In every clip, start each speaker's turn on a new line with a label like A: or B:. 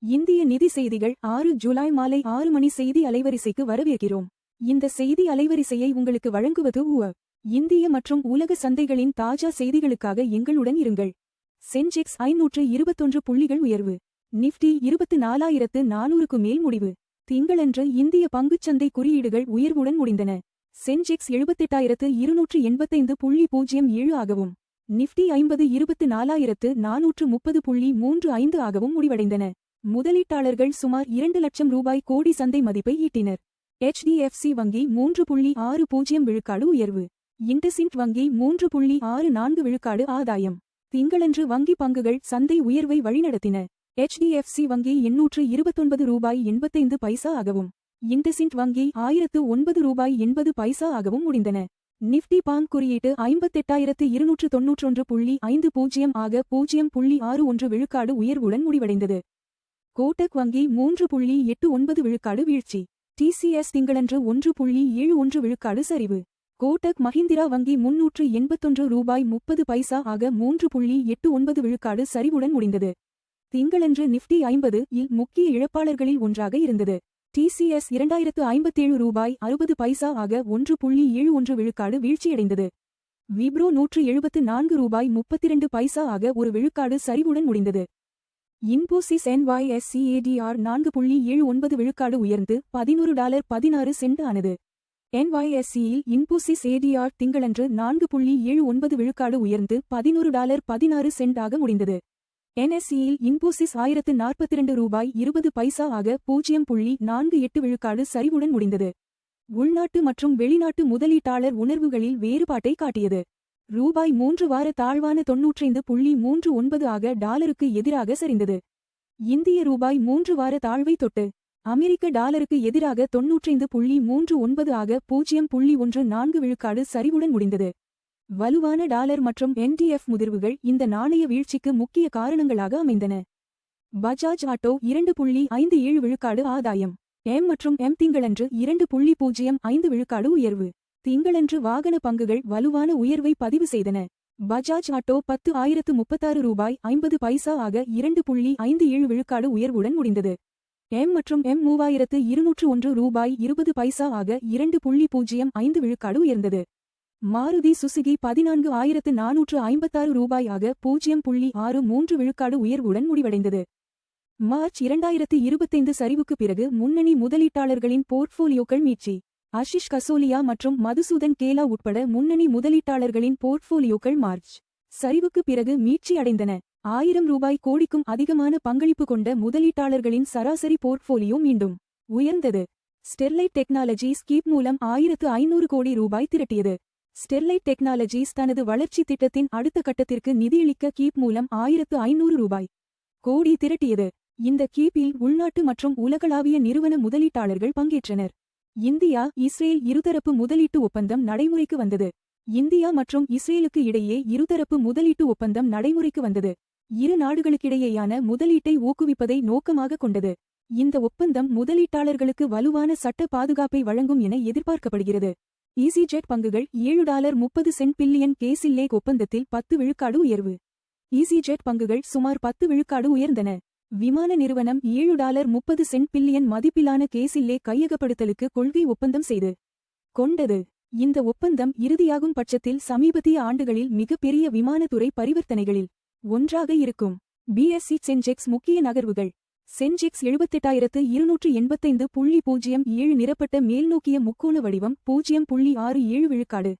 A: இந்திய நிதி செய்திகள் 6 ஜூலை மாலை 6 மணி செய்தி அலைவரிசைக்கு வரவேற்கிறோம். இந்த செய்தி அலைவரிசையை உங்களுக்கு வழங்குவது இந்திய மற்றும் உலக சந்தைகளின் தாஜா செய்திகளுக்காக எங்களுடன் இருங்கள். சென்செக்ஸ் 521 புள்ளிகள் உயர்வு. நிஃப்டி 24,400க்கு மேல் முடிவு. திங்களன்று இந்திய பங்குச்சந்தை குறியீடுகள் உயர்வுடன் முடிந்தன. சென்செக்ஸ் 78,285.07 ஆகவும் நிஃப்டி 50 24,430.35 ஆகவும் முடிவடைந்தன. முதலீட்டாளர்கள் சுமார் 2 லட்சம் ரூபாய் கோடி சந்தை மதிப்பை ஈட்டினர். HDFC வங்கி 3.60 விழுக்காடு உயர்வு. இண்டஸ்இண்ட் வங்கி 3.64 விழுக்காடு ஆதாயம். திங்களன்று வங்கி பங்குகள் சந்தை உயர்வை வழிநடத்தின. HDFC வங்கி 829 ரூபாய் 85 பைசா ஆகவும் இண்டஸ்இண்ட் வங்கி 1009 ரூபாய் 80 பைசா ஆகவும் முடிந்தன. நிஃப்டி பாங்க் குறியீட்டு 58,291.50 ஆக 0.61 விழுக்காடு உயர்வுடன் முடிவடைந்தது. கோட்டக் வங்கி 3.89 விழுக்காடு வீழ்ச்சி. TCS திங்களன்று 1.71 விழுக்காடு சரிவு. கோட்டக் மஹிந்திரா வங்கி 381 ரூபாய் 30 பைசா ஆக 3.89 விழுக்காடு சரிவுடன் முடிந்தது. திங்களன்று நிஃப்டி 50 இல் முக்கிய இழப்பாளர்களில் ஒன்றாக இருந்தது. TCS 2057 ரூபாய் 60 பைசா ஆக 1.71 விழுக்காடு வீழ்ச்சியடைந்தது. விப்ரோ 174 ரூபாய் 32 பைசா ஆக 1 விழுக்காடு சரிவுடன் முடிந்தது. இன்போசிஸ் NYSE ADR 4.79 விழுக்காடு உயர்ந்து $11.16 ஆனது. NYSEயில் இன்போசிஸ் ADR திங்களன்று 4.79 விழுக்காடு உயர்ந்து $11.16 ஆக முடிந்தது. NSEயில் இன்போசிஸ் 1042 ரூபாய் 20 பைசா ஆக 0.48 விழுக்காடு சரிவுடன் முடிந்தது. உள்நாட்டு மற்றும் வெளிநாட்டு முதலீட்டாளர் உணர்வுகளில் வேறுபாட்டை காட்டியது. ரூபாய் 3 வார தாழ்வான 95.39 ஆக டாலருக்கு எதிராக சரிந்தது. இந்திய ரூபாய் 3 வார தாழ்வை தொட்டு அமெரிக்க டாலருக்கு எதிராக 95.39 ஆக 0.14 விழுக்காடு சரிவுடன் முடிந்தது. வலுவான டாலர் மற்றும் NDF முதிர்வுகள் இந்த நாணய வீழ்ச்சிக்கு முக்கிய காரணங்களாக அமைந்தன. பஜாஜ் ஆட்டோ 2.57 விழுக்காடு ஆதாயம். மற்றும் திங்களன்று 2.05 விழுக்காடு உயர்வு. திங்களன்று வாகன பங்குகள் வலுவான உயர்வை பதிவு செய்தன. பஜாஜ் ஆட்டோ 10,036 ரூபாய் 50 பைசா ஆக 2.57 விழுக்காடு உயர்வுடன் முடிந்தது. மற்றும் 3201 ரூபாய் 20 பைசா ஆக 2.05 விழுக்காடு உயர்ந்தது. மாருதி சுசுகி 14,456 ரூபாய் ஆக 0.63 விழுக்காடு உயர்வுடன் முடிவடைந்தது. மார்ச் 2025 சரிவுக்கு பிறகு முன்னணி முதலீட்டாளர்களின் போர்ட்ஃபோலியோக்கள் மீட்சி. ஆஷிஷ் கசோலியா மற்றும் மதுசூதன் கேலா உட்பட முன்னணி முதலீட்டாளர்களின் போர்ட்ஃபோலியோக்கள் மார்ச் சரிவுக்கு பிறகு மீட்சி அடைந்தன. 1000 ரூபாய் கோடிக்கும் அதிகமான பங்களிப்பு கொண்ட முதலீட்டாளர்களின் சராசரி போர்ட்ஃபோலியோ மீண்டும் உயர்ந்தது. ஸ்டெர்லைட் டெக்னாலஜிஸ் கீப் மூலம் 1500 கோடி ரூபாய் திரட்டியது. ஸ்டெர்லைட் டெக்னாலஜிஸ் தனது வளர்ச்சி திட்டத்தின் அடுத்த கட்டத்திற்கு நிதியளிக்க கீப் மூலம் 1500 ரூபாய் கோடி திரட்டியது. இந்த கீப்பில் உள்நாட்டு மற்றும் உலகளாவிய நிறுவன முதலீட்டாளர்கள் பங்கேற்றனர். இந்தியா இஸ்ரேல் இருதரப்பு முதலீட்டு ஒப்பந்தம் நடைமுறைக்கு வந்தது. இந்தியா மற்றும் இஸ்ரேலுக்கு இடையே இருதரப்பு முதலீட்டு ஒப்பந்தம் நடைமுறைக்கு வந்தது. இரு நாடுகளுக்கிடையேயான முதலீட்டை ஊக்குவிப்பதை நோக்கமாக கொண்டது. இந்த ஒப்பந்தம் முதலீட்டாளர்களுக்கு வலுவான சட்ட பாதுகாப்பை வழங்கும் என எதிர்பார்க்கப்படுகிறது. EasyJet பங்குகள் $7.30 பில்லியன் கேசில்லேக் ஒப்பந்தத்தில் 10 விழுக்காடு உயர்வு. EasyJet பங்குகள் சுமார் 10 விழுக்காடு உயர்ந்தன. விமான நிறுவனம் $7.30 பில்லியன் மதிப்பிலான கேசில்லே கையகப்படுத்தலுக்கு கொள்கை ஒப்பந்தம் செய்து கொண்டது. இந்த ஒப்பந்தம் இறுதியாகும் பட்சத்தில் சமீபத்திய ஆண்டுகளில் மிகப்பெரிய விமானத்துறை பரிவர்த்தனைகளில் ஒன்றாக இருக்கும். BSE சென்செக்ஸ் முக்கிய நகர்வுகள். சென்செக்ஸ் 78,285.07 நிரப்பட்ட மேல்நோக்கிய முக்கோண வடிவம் 0.67 விழுக்காடு.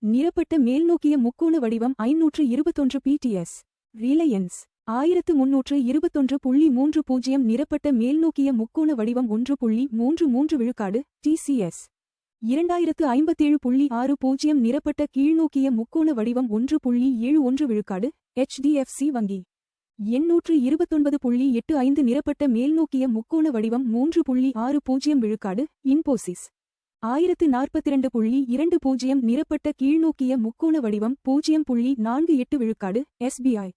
A: நிரப்பட்ட மேல்நோக்கிய முக்கோண வடிவம் 521 PTS. ரிலையன்ஸ் 1321.30 நிரப்பட்ட மேல்நோக்கிய முக்கோண வடிவம் 1.33 விழுக்காடு. TCS 2057.60 நிரப்பட்ட கீழ்நோக்கிய முக்கோண வடிவம் 1.71 விழுக்காடு. HDFC வங்கி 829.85 நிரப்பட்ட மேல்நோக்கிய முக்கோண வடிவம் 3.60 விழுக்காடு. இன்போசிஸ் 1042.20 நிரப்பட்ட கீழ்நோக்கிய முக்கோண வடிவம் 0.48 விழுக்காடு. SBI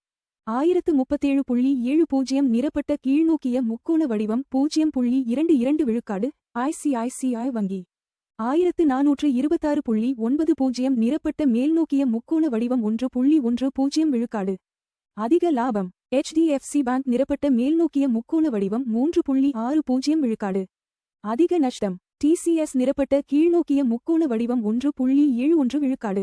A: 1037.70 நிரப்பட்ட கீழ்நோக்கிய முக்கோண வடிவம் 0.22 விழுக்காடு. ICICI வங்கி 1426.90 நிரப்பட்ட மேல்நோக்கிய முக்கோண வடிவம் 1.10 விழுக்காடு. அதிக லாபம். HDFC பேங்க் நிரப்பட்ட மேல்நோக்கிய முக்கோண வடிவம் 3.60 விழுக்காடு. அதிக நஷ்டம். TCS நிரப்பட்ட கீழ்நோக்கிய முக்கோண வடிவம் 1.71 விழுக்காடு.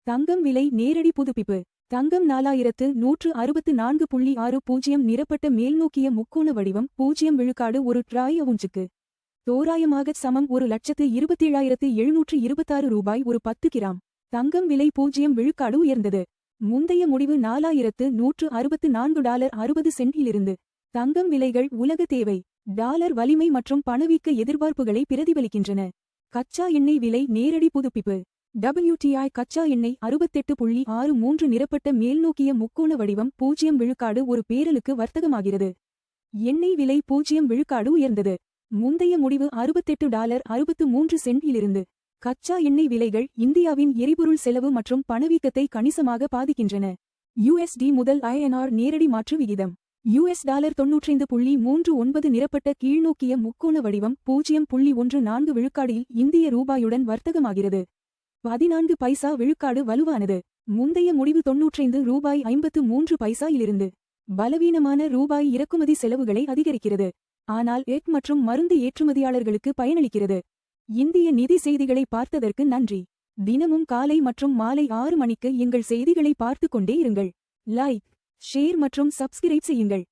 A: தங்கம் விலை நேரடி புதுப்பிப்பு. தங்கம் 4164.60 நிரப்பட்ட மேல்நோக்கிய முக்கோண வடிவம் 0 விழுக்காடு ஒரு ட்ராய் அவுன்ஸுக்கு தோராயமாக சமம் 1,27,726 ரூபாய் ஒரு 10 கிராம். தங்கம் விலை 0 விழுக்காடு உயர்ந்தது. முந்தைய முடிவு $4,164.60 இலிருந்து. தங்கம் விலைகள் உலக தேவை. டாலர் வலிமை மற்றும் பணவீக்க எதிர்பார்ப்புகளை பிரதிபலிக்கின்றன. கச்சா எண்ணெய் விலை நேரடி புதுப்பிப்பு. WTI கச்சா எண்ணெய் 68.63 நிரப்பட்ட மேல்நோக்கிய முக்கோண வடிவம் 0 விழுக்காடு ஒரு பேரலுக்கு வர்த்தகமாகிறது. எண்ணெய் விலை 0 விழுக்காடு உயர்ந்தது. முந்தைய முடிவு $68.63 இலிருந்து. கச்சா எண்ணெய் விலைகள் இந்தியாவின் எரிபொருள் செலவு மற்றும் பணவீக்கத்தை கணிசமாக பாதிக்கின்றன. USD முதல் INR நேரடி மாற்று விகிதம். $95.39 நிரப்பட்ட கீழ்நோக்கிய முக்கோண வடிவம் 0.14 விழுக்காடில் இந்திய ரூபாயுடன் வர்த்தகமாகிறது. 14 பைசா விழுக்காடு வலுவானது. முந்தைய முடிவு $93.53 இலிருந்து. பலவீனமான ரூபாய் இறக்குமதி செலவுகளை அதிகரிக்கிறது. ஆனால் எஃகு மற்றும் மருந்து ஏற்றுமதியாளர்களுக்கு பயனளிக்கிறது. இந்திய நிதி செய்திகளை பார்த்ததற்கு நன்றி. தினமும் காலை மற்றும் மாலை 6 மணிக்கு எங்கள் செய்திகளை பார்த்துக் கொண்டே இருங்கள். லைக், ஷேர் மற்றும் சப்ஸ்கிரைப் செய்யுங்கள்.